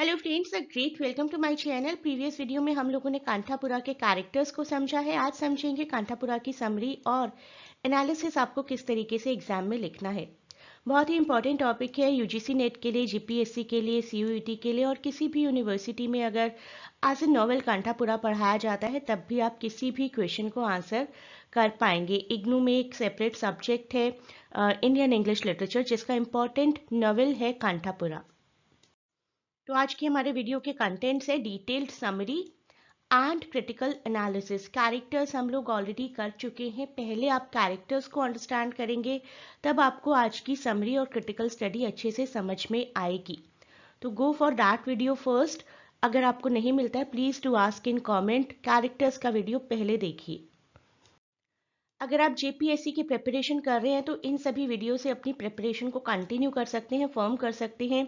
Hello friends, a great welcome to my channel. Previous video में हम लोगों ने कांथापुरा के कैरेक्टर्स को समझा है। आज समझेंगे कांथापुरा की समरी और एनालिसिस आपको किस तरीके से एग्जाम में लिखना है। बहुत ही इंपॉर्टेंट टॉपिक है यूजीसी नेट के लिए, जीपीएससी के लिए, सीयूईटी के लिए और किसी भी यूनिवर्सिटी में अगर एज ए नॉवल कांथापुरा पढ़ाया जाता है तब भी आप किसी भी क्वेश्चन को आंसर कर पाएंगे। इग्नू में एक सेपरेट सब्जेक्ट है इंडियन इंग्लिश लिटरेचर जिसका इम्पॉर्टेंट नॉवल है कांथापुरा। तो आज के हमारे वीडियो के कंटेंट्स है detailed summary and critical analysis. Characters हम लोग ऑलरेडी कर चुके हैं, पहले आप कैरेक्टर्स को अंडरस्टैंड करेंगे तब आपको आज की समरी और क्रिटिकल स्टडी अच्छे से समझ में आएगी। तो go for that video first. अगर आपको नहीं मिलता है please to ask in comment. Characters का वीडियो पहले देखिए। अगर आप जेपीएससी की प्रिपरेशन कर रहे हैं तो इन सभी वीडियो से अपनी प्रिपरेशन को कंटिन्यू कर सकते हैं, फॉर्म कर सकते हैं।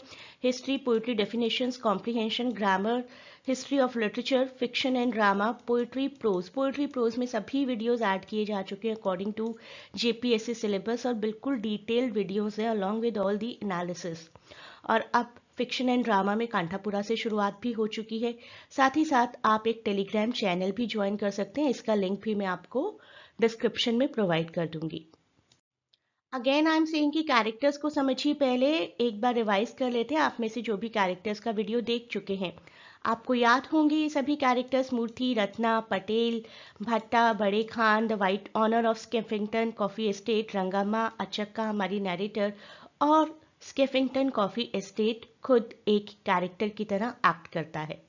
History, poetry, definitions, comprehension, grammar, history of literature, fiction and drama, poetry, prose. Poetry prose में सभी वीडियोस ऐड किए जा चुके हैं अकॉर्डिंग टू जेपीएससी सिलेबस और बिल्कुल डिटेल्ड वीडियोस है along with all the analysis. और अब फिक्शन एंड ड्रामा में कांथापुरा से शुरुआत भी हो चुकी है। साथ ही साथ आप एक टेलीग्राम चैनल भी ज्वाइन कर सकते हैं, इसका लिंक भी मैं आपको डिस्क्रिप्शन में प्रोवाइड कर दूंगी। अगेन आई एम सेइंग कि कैरेक्टर्स को समझिए, पहले एक बार रिवाइज कर लेते हैं। आप में से जो भी कैरेक्टर्स का वीडियो देख चुके हैं आपको याद होंगे ये सभी characters: Murthy, Ratna, Patel, Bhatta, Bade Khan, the white owner of Skeffington coffee estate, Rangamma, Achakka हमारी नैरेटर और स्केफिंगटन कॉफी एस्टेट खुद एक कैरेक्टर की तरह एक्ट करता है।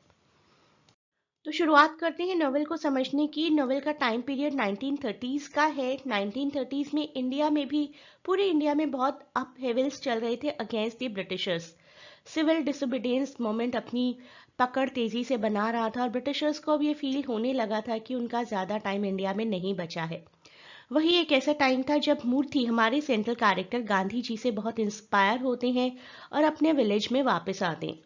तो शुरुआत करते हैं नॉवेल को समझने की। नॉवेल का टाइम पीरियड 1930s का है। 1930s में इंडिया में भी, पूरे इंडिया में बहुत अपहेवल्स चल रहे थे against the Britishers. Civil disobedience movement अपनी पकड़ तेजी से बना रहा था और ब्रिटिशर्स को अब ये फील होने लगा था कि उनका ज़्यादा टाइम इंडिया में नहीं बचा है। वही एक ऐसा टाइम था जब मूर्ति, हमारे सेंट्रल कैरेक्टर, गांधी जी से बहुत इंस्पायर होते हैं और अपने विलेज में वापस आते हैं।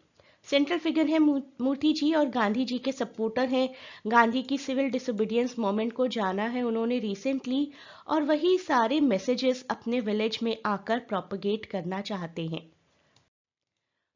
सेंट्रल फिगर है मूर्ति जी और गांधी जी के सपोर्टर हैं। गांधी की सिविल डिसोबीडियंस मूवमेंट को जाना है उन्होंने रिसेंटली और वही सारे मैसेजेस अपने विलेज में आकर प्रोपगेट करना चाहते हैं।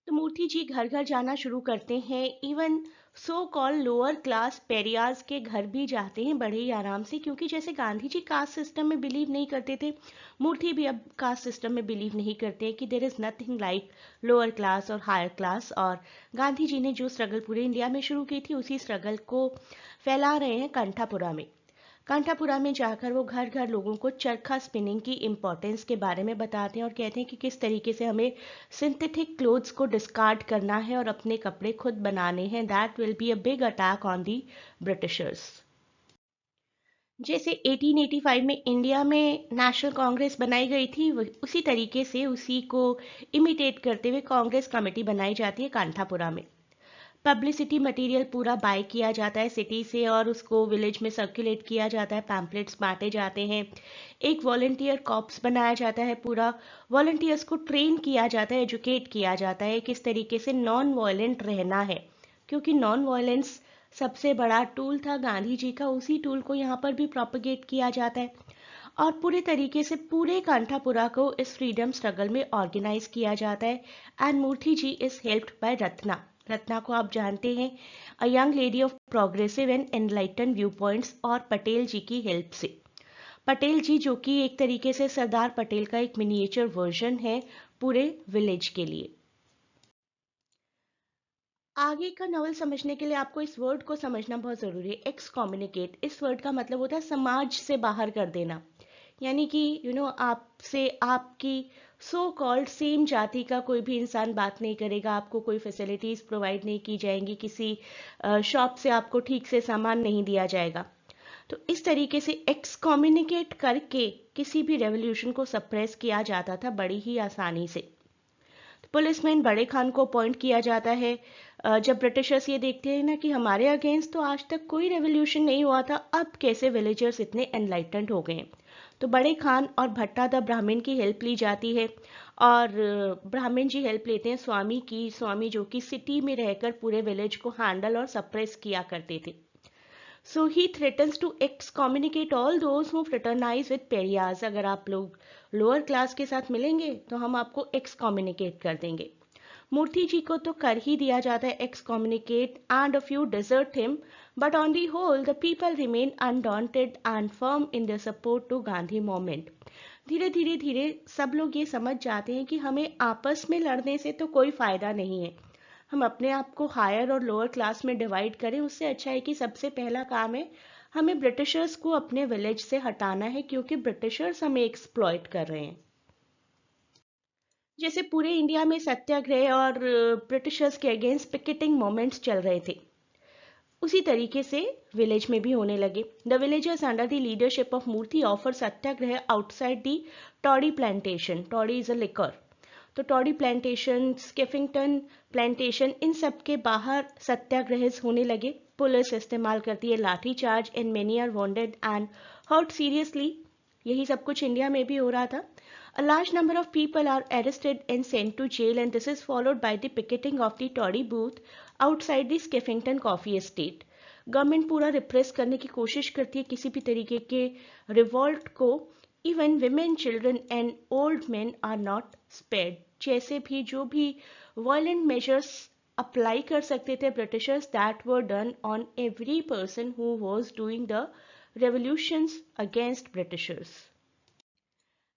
तो मूर्ति जी घर घर जाना शुरू करते हैं। Even so called lower class pariahs के घर भी जाते हैं बड़े ही आराम से, क्योंकि जैसे गांधी जी कास्ट सिस्टम में बिलीव नहीं करते थे, मूर्ति भी अब कास्ट सिस्टम में बिलीव नहीं करते हैं कि there is nothing like lower class और हायर क्लास। और गांधी जी ने जो स्ट्रगल पूरे इंडिया में शुरू की थी उसी स्ट्रगल को फैला रहे हैं कांठापुरा में। कांठापुरा में जाकर वो घर घर लोगों को चरखा स्पिनिंग की इम्पोर्टेंस के बारे में बताते हैं और कहते हैं कि किस तरीके से हमें सिंथेटिक क्लोथ्स को डिस्कार्ड करना है और अपने कपड़े खुद बनाने हैं। That will be a big attack on the Britishers. जैसे 1885 में इंडिया में नेशनल कांग्रेस बनाई गई थी, उसी तरीके से उसी को इमिटेट करते हुए कांग्रेस कमेटी बनाई जाती है कांठापुरा में। पब्लिसिटी मटेरियल पूरा बाय किया जाता है सिटी से और उसको विलेज में सर्कुलेट किया जाता है, पैम्पलेट्स बांटे जाते हैं। एक वॉलंटियर कॉप्स बनाया जाता है, पूरा वॉलंटियर्स को ट्रेन किया जाता है, एजुकेट किया जाता है किस तरीके से नॉन वायलेंट रहना है, क्योंकि नॉन वायलेंस सबसे बड़ा टूल था गांधी जी का। उसी टूल को यहाँ पर भी प्रोपगेट किया जाता है और पूरे तरीके से पूरे कांठापुरा को इस फ्रीडम स्ट्रगल में ऑर्गेनाइज किया जाता है। And Murthy ji is helped by Ratna. Ratna को आप जानते हैं, a young lady of progressive and enlighten view points, और पटेल जी की हेल्प से। पटेल जी जो कि एक तरीके से सरदार पटेल का एक मिनिएचर वर्जन है पूरे विलेज के लिए। आगे का नॉवल समझने के लिए आपको इस वर्ड को समझना बहुत जरूरी है, एक्सकम्युनिकेट। इस वर्ड का मतलब होता है समाज से बाहर कर देना, यानी कि आपसे आपकी सो कॉल्ड सेम जाति का कोई भी इंसान बात नहीं करेगा, आपको कोई फैसिलिटीज प्रोवाइड नहीं की जाएंगी, किसी शॉप से आपको ठीक से सामान नहीं दिया जाएगा। तो इस तरीके से एक्सकम्युनिकेट करके किसी भी रेवोल्यूशन को सप्रेस किया जाता था बड़ी ही आसानी से। पुलिसमैन बड़े खान को अपॉइंट किया जाता है। जब ब्रिटिशर्स ये देखते हैं ना कि हमारे अगेंस्ट तो आज तक कोई रेवोल्यूशन नहीं हुआ था, अब कैसे विलेजर्स इतने एनलाइटेंड हो गए हैं, तो बड़े खान और भट्टा द ब्राह्मण की हेल्प ली जाती है। और ब्राह्मण जी हेल्प लेते हैं स्वामी की, स्वामी जो कि सिटी में रहकर पूरे विलेज को हैंडल और सप्रेस किया करते थे। So he threatens to excommunicate all those who fraternize with pariahs. अगर आप लोग लोअर क्लास के साथ मिलेंगे तो हम आपको एक्सकम्युनिकेट कर देंगे। मूर्ति जी को तो कर ही दिया जाता है excommunicate and a few desert him, but on the whole the people remain undaunted and firm in their support to Gandhi movement. धीरे धीरे धीरे सब लोग ये समझ जाते हैं कि हमें आपस में लड़ने से तो कोई फायदा नहीं है, हम अपने आप को हायर और लोअर क्लास में डिवाइड करें, उससे अच्छा है कि सबसे पहला काम है हमें ब्रिटिशर्स को अपने विलेज से हटाना है, क्योंकि ब्रिटिशर्स हमें एक्सप्लॉइट कर रहे हैं। जैसे पूरे इंडिया में सत्याग्रह और ब्रिटिशर्स के अगेंस्ट पिकेटिंग मूवमेंट्स चल रहे थे, उसी तरीके से विलेज में भी होने लगे। The villagers under the leadership of Murthy offer satyagraha outside the toddy plantation. Toddy is a liquor, तो टॉडी प्लांटेशन, स्किफिंगटन प्लांटेशन, इन सब के बाहर सत्याग्रह होने लगे। पुलिस इस्तेमाल करती है lathi charge and many are wounded and hurt seriously. यही सब कुछ इंडिया में भी हो रहा था। A large number of people are arrested and sent to jail, and this is followed by the picketing of the Tory booth outside the Skeffington Coffee Estate. Government पूरा repress करने की कोशिश करती है किसी भी तरीके के रिवॉल्ट को। Even women, children and old man are not spared. जैसे भी जो भी वायलेंट मेजर्स अप्लाई कर सकते थे Britishers, that were done on every person who was doing the revolutions against Britishers.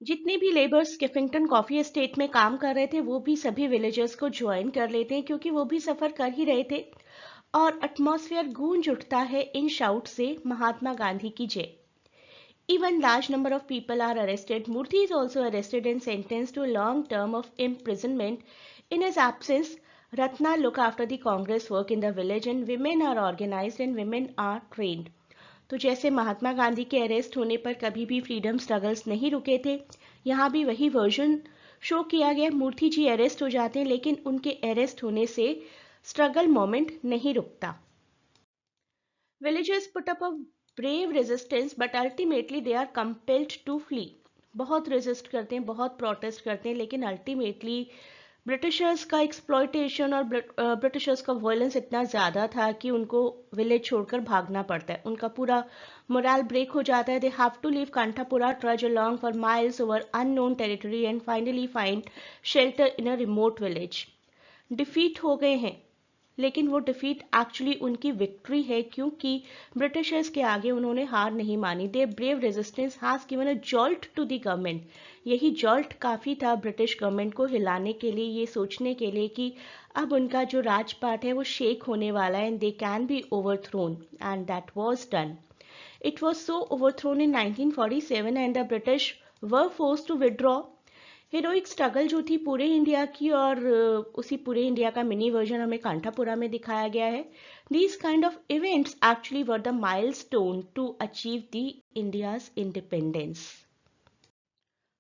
जितने भी लेबर्स स्किफिंगटन कॉफी एस्टेट में काम कर रहे थे वो भी सभी विलेजर्स को ज्वाइन कर लेते हैं, क्योंकि वो भी सफर कर ही रहे थे, और एटमॉस्फेयर गूंज उठता है इन शाउट से महात्मा गांधी की जय। Even large number of people are arrested. Murthy is also arrested and sentenced to a long term of imprisonment. In his absence, Ratna look after the Congress work in the village, and women are organized and women are trained. तो जैसे महात्मा गांधी के arrest होने पर कभी भी freedom struggles नहीं रुके थे, यहाँ भी वही वर्जन शो किया गया। मूर्ति जी अरेस्ट हो जाते हैं, लेकिन उनके अरेस्ट होने से स्ट्रगल मोमेंट नहीं रुकता। Villagers put up a brave resistance but ultimately they are compelled to flee. बहुत रेजिस्ट करते हैं, बहुत प्रोटेस्ट करते हैं, लेकिन अल्टीमेटली ब्रिटिशर्स का एक्सप्लॉयटेशन और ब्रिटिशर्स का वायलेंस इतना ज़्यादा था कि उनको विलेज छोड़कर भागना पड़ता है। उनका पूरा मोरल ब्रेक हो जाता है। They have to leave Kanthapura, trudge along for miles over unknown territory and finally find shelter in a remote village. Defeat हो गए हैं, लेकिन वो डिफीट एक्चुअली उनकी विक्ट्री है, क्योंकि ब्रिटिशर्स के आगे उन्होंने हार नहीं मानी। They brave resistance has given a jolt to the government. यही जॉल्ट काफ़ी था ब्रिटिश गवर्नमेंट को हिलाने के लिए, ये सोचने के लिए कि अब उनका जो राजपाट है वो शेक होने वाला है, and they can be overthrown, and that was done. It was so overthrown in 1947 and the British were forced to withdraw. Heroic struggle जो थी पूरे इंडिया की, और उसी पूरे इंडिया का मिनी वर्जन हमें कांठापुरा में दिखाया गया है। These kind of events actually were the milestone to achieve the India's independence.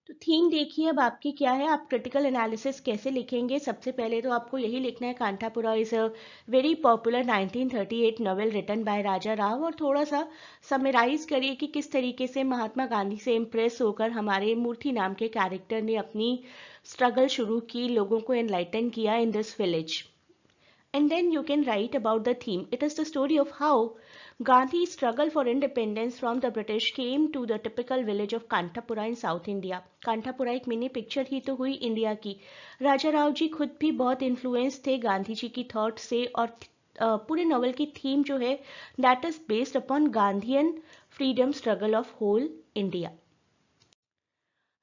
तो थीम देखिए अब आपकी क्या है, आप क्रिटिकल एनालिसिस कैसे लिखेंगे। सबसे पहले तो आपको यही लिखना है, Kanthapura is a very popular 1938 novel written by Raja Rao, और थोड़ा सा समराइज करिए कि किस तरीके से महात्मा गांधी से इम्प्रेस होकर हमारे मूर्ति नाम के कैरेक्टर ने अपनी स्ट्रगल शुरू की, लोगों को एनलाइटन किया in this village. And then you can write about the theme. It is the story of how Gandhi's struggle for independence from the British came to the typical village of Kanthapura in South India. कांठापुरा एक mini picture ही तो हुई India की। राजा राव जी खुद भी बहुत influence थे गांधी जी की thought से, और पूरे नॉवल की थीम जो है that is based upon Gandhian freedom struggle of whole India.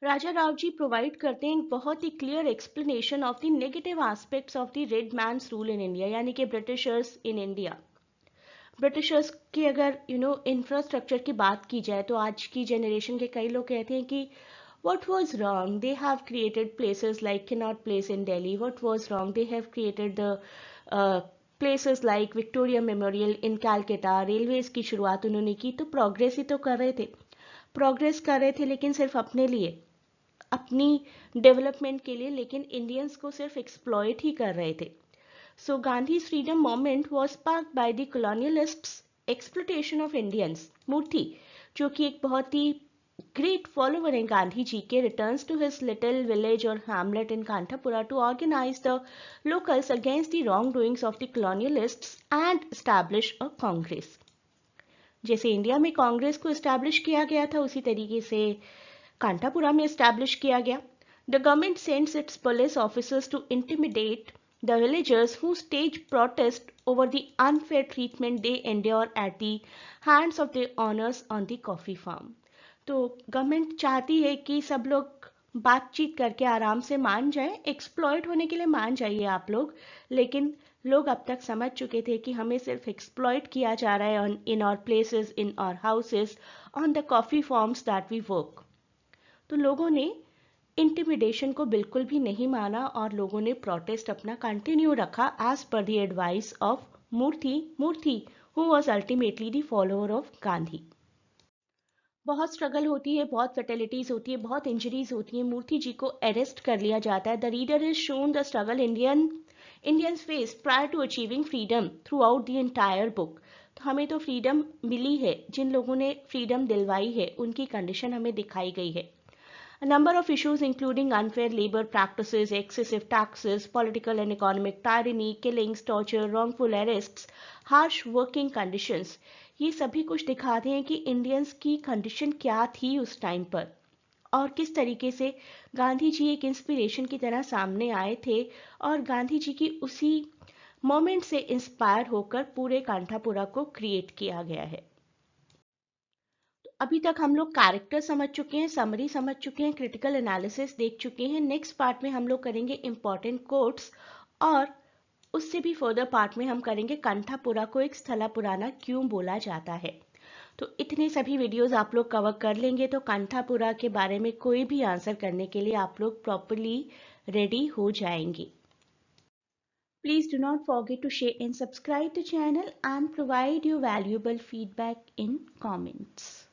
Raja Rao ji provide करते हैं एक बहुत ही clear explanation of the negative aspects of the red man's rule in India, यानी कि ब्रिटिशर्स इन इंडिया। ब्रिटिशर्स की अगर इंफ्रास्ट्रक्चर की बात की जाए तो आज की जनरेशन के कई लोग कहते हैं कि what was wrong, they have created places like Connaught Place in Delhi, what was wrong, they have created the places like Victoria Memorial in Calcutta, railways की शुरुआत उन्होंने की। तो प्रोग्रेस ही तो कर रहे थे, प्रोग्रेस कर रहे थे, लेकिन सिर्फ अपने लिए, अपनी डेवलपमेंट के लिए, लेकिन इंडियंस को सिर्फ एक्सप्लॉइट ही कर रहे थे। So Gandhi freedom movement was sparked by the colonialists exploitation of Indians. Moorthy जो कि एक बहुत ही ग्रेट फॉलोवर हैं गांधी जी के, returns to his little village और hamlet in Kanthapura to organise the locals against the wrongdoings of the colonialists and establish a Congress. जैसे India में कांग्रेस को एस्टैब्लिश किया गया था, उसी तरीके से कांठापुरा में एस्टैब्लिश किया गया। The government sends its police officers to intimidate the villagers who staged protest over the unfair treatment they endure at the hands of their owners on the coffee farm. तो गवर्नमेंट चाहती है कि सब लोग बातचीत करके आराम से मान जाएं, एक्सप्लॉइट होने के लिए मान जाइए आप लोग, लेकिन लोग अब तक समझ चुके थे कि हमें सिर्फ एक्सप्लॉइट किया जा रहा है in our places, in our houses, on the coffee farms that we work. तो लोगों ने इंटिमिडेशन को बिल्कुल भी नहीं माना और लोगों ने प्रोटेस्ट अपना कंटिन्यू रखा as per the advice of Murthy who was ultimately the follower of Gandhi. बहुत स्ट्रगल होती है, बहुत फर्टिलिटीज होती है, बहुत इंजरीज होती है, मूर्ति जी को अरेस्ट कर लिया जाता है। The reader is shown the struggle Indians face prior to achieving freedom throughout the entire book. तो हमें तो फ्रीडम मिली है, जिन लोगों ने फ्रीडम दिलवाई है उनकी कंडीशन हमें दिखाई गई है। A number of issues including unfair labor practices, excessive taxes, political and economic tyranny, killings, torture, wrongful arrests, harsh working conditions, ये सभी कुछ दिखाते हैं कि इंडियंस की कंडीशन क्या थी उस टाइम पर और किस तरीके से गांधी जी एक इंस्पिरेशन की तरह सामने आए थे और गांधी जी की उसी मोमेंट से इंस्पायर होकर पूरे कांठापुरा को क्रिएट किया गया है। अभी तक हम लोग कैरेक्टर समझ चुके हैं, समरी समझ चुके हैं, क्रिटिकल एनालिसिस देख चुके हैं। नेक्स्ट पार्ट में हम लोग करेंगे इंपॉर्टेंट कोट्स और उससे भी फर्दर पार्ट में हम करेंगे कंठापुरा को एक स्थला पुराना क्यों बोला जाता है। तो इतने सभी वीडियोस आप लोग कवर कर लेंगे तो कंठापुरा के बारे में कोई भी आंसर करने के लिए आप लोग प्रॉपरली रेडी हो जाएंगे। Please do not forget to share and subscribe the channel and provide your valuable feedback in comments.